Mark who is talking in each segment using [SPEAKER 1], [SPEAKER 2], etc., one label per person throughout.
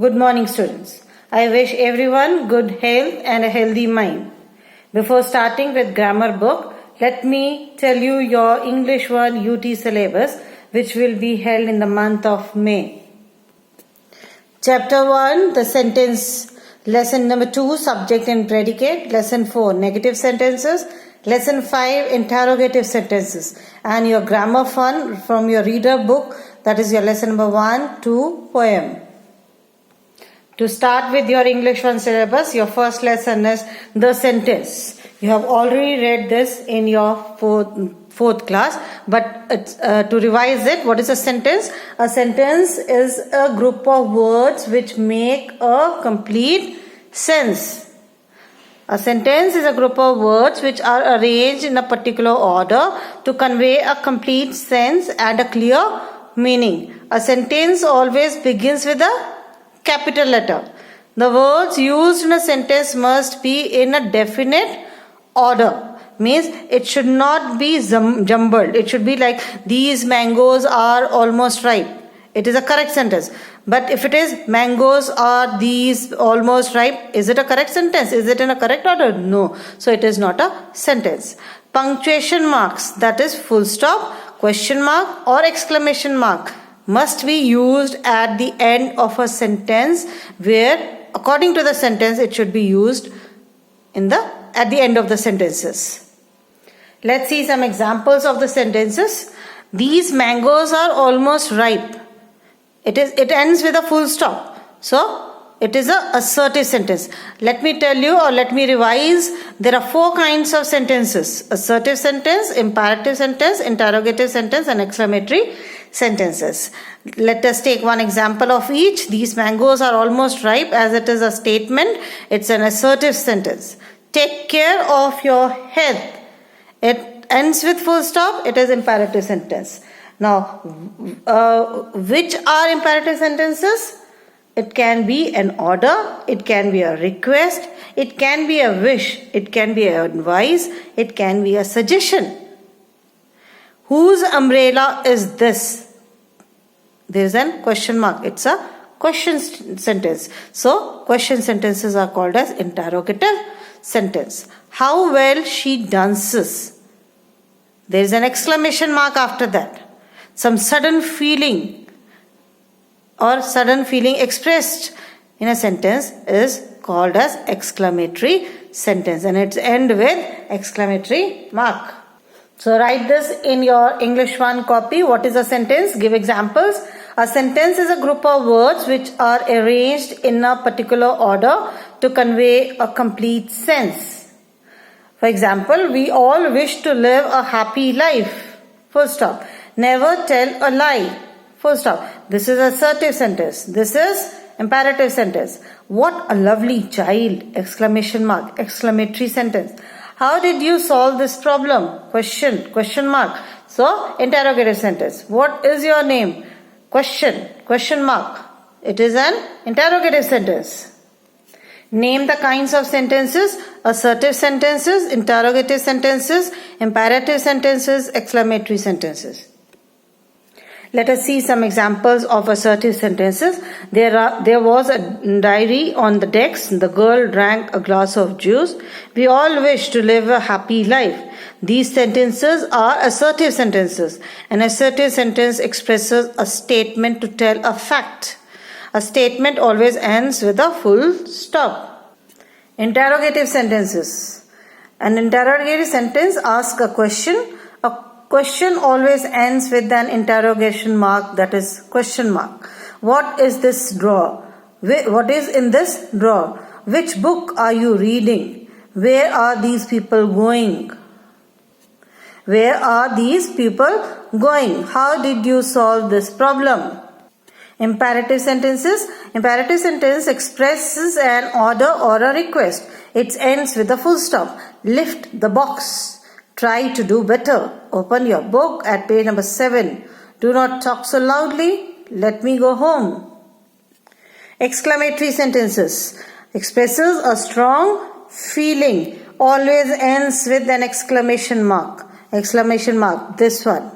[SPEAKER 1] Good morning, students. I wish everyone good health and a healthy mind. Before starting with grammar book, let me tell you your English 1 UT syllabus, which will be held in the month of May. Chapter 1, the sentence. Lesson number 2, subject and predicate. Lesson 4, negative sentences. Lesson 5, interrogative sentences. And your grammar fun from your reader book, that is your lesson number 1 to poem. To start with your English 1 syllabus, your first lesson is the sentence. You have already read this in your fourth class, but to revise it, what is a sentence? A sentence is a group of words which make a complete sense. A sentence is a group of words which are arranged in a particular order to convey a complete sense and a clear meaning. A sentence always begins with a capital letter. The words used in a sentence must be in a definite order. Means it should not be jumbled. It should be like, these mangoes are almost ripe. It is a correct sentence. But if it is, mangoes are these almost ripe, is it a correct sentence? Is it in a correct order? No. So it is not a sentence. Punctuation marks, that is full stop, question mark or exclamation mark, must be used at the end of a sentence, where according to the sentence it should be used at the end of the sentences. Let's see some examples of the sentences. These mangoes are almost ripe. It ends with a full stop. So it is an assertive sentence. Let me tell you, or let me revise. There are 4 kinds of sentences: assertive sentence, imperative sentence, interrogative sentence, and exclamatory sentences. Let us take one example of each. These mangoes are almost ripe, as it is a statement. It's an assertive sentence. Take care of your health. It ends with full stop. It is imperative sentence. Now, which are imperative sentences? It can be an order, it can be a request, it can be a wish, it can be an advice, it can be a suggestion. Whose umbrella is this? There is a question mark. It's a question sentence. So, question sentences are called as interrogative sentence. How well she dances. There is an exclamation mark after that. Some sudden feeling expressed in a sentence is called as exclamatory sentence, and it's end with exclamatory mark. So write this in your English 1 copy. What is a sentence? Give examples. A sentence is a group of words which are arranged in a particular order to convey a complete sense. For example, we all wish to live a happy life. Full stop. Never tell a lie. Full stop. This is assertive sentence. This is imperative sentence. What a lovely child! Exclamation mark. Exclamatory sentence. How did you solve this problem? Question mark. So, interrogative sentence. What is your name? Question mark. It is an interrogative sentence. Name the kinds of sentences: assertive sentences, interrogative sentences, imperative sentences, exclamatory sentences. Let us see some examples of assertive sentences. There was a diary on the decks. The girl drank a glass of juice. We all wish to live a happy life. These sentences are assertive sentences. An assertive sentence expresses a statement to tell a fact. A statement always ends with a full stop. Interrogative sentences. An interrogative sentence asks a question. A question always ends with an interrogation mark, that is question mark. What is this drawer? What is in this drawer? Which book are you reading? Where are these people going? Where are these people going? How did you solve this problem? Imperative sentences. Imperative sentence expresses an order or a request. It ends with a full stop. Lift the box. Try to do better. Open your book at page number 7. Do not talk so loudly. Let me go home. Exclamatory sentences. Expresses a strong feeling. Always ends with an exclamation mark. Exclamation mark. This one.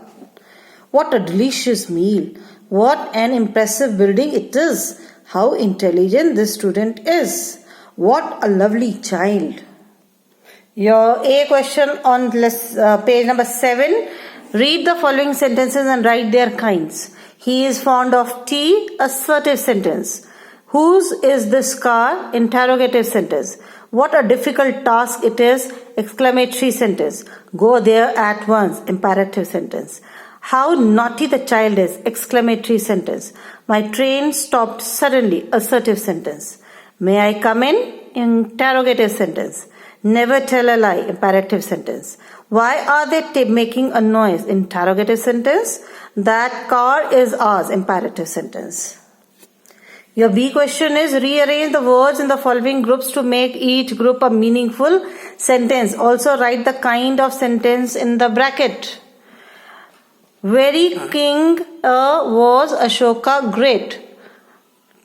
[SPEAKER 1] What a delicious meal. What an impressive building it is. How intelligent this student is. What a lovely child. Your A question on page number 7. Read the following sentences and write their kinds. He is fond of tea. Assertive sentence. Whose is this car? Interrogative sentence. What a difficult task it is! Exclamatory sentence. Go there at once. Imperative sentence. How naughty the child is! Exclamatory sentence. My train stopped suddenly. Assertive sentence. May I come in? Interrogative sentence. Never tell a lie. Imperative sentence. Why are they making a noise? Interrogative sentence. That car is ours. Imperative sentence. Your B question is rearrange the words in the following groups to make each group a meaningful sentence. Also write the kind of sentence in the bracket. Very king was Ashoka great.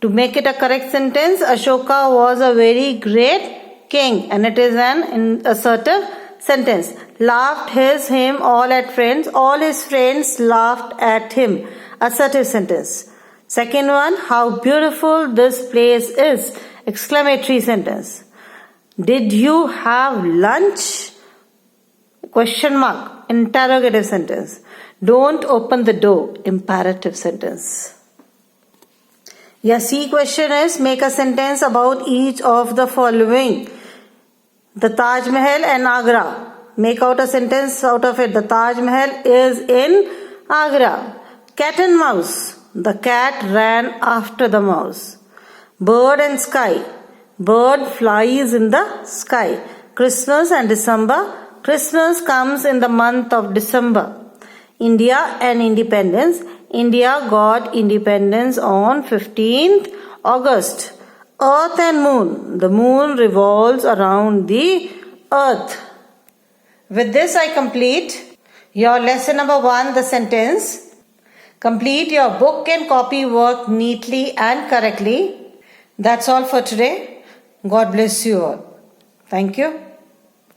[SPEAKER 1] To make it a correct sentence, Ashoka was a very great king, and it is an assertive sentence. Laughed him all at friends. All his friends laughed at him. Assertive sentence. Second one, how beautiful this place is. Exclamatory sentence. Did you have lunch? Question mark. Interrogative sentence. Don't open the door. Imperative sentence. Your C question is make a sentence about each of the following. The Taj Mahal and Agra. Make out a sentence out of it. The Taj Mahal is in Agra. Cat and mouse. The cat ran after the mouse. Bird and sky. Bird flies in the sky. Christmas and December. Christmas comes in the month of December. India and independence. India got independence on 15th August. Earth and moon. The moon revolves around the earth. With this I complete your lesson number 1, the sentence. Complete your book and copy work neatly and correctly. That's all for today. God bless you all. Thank you.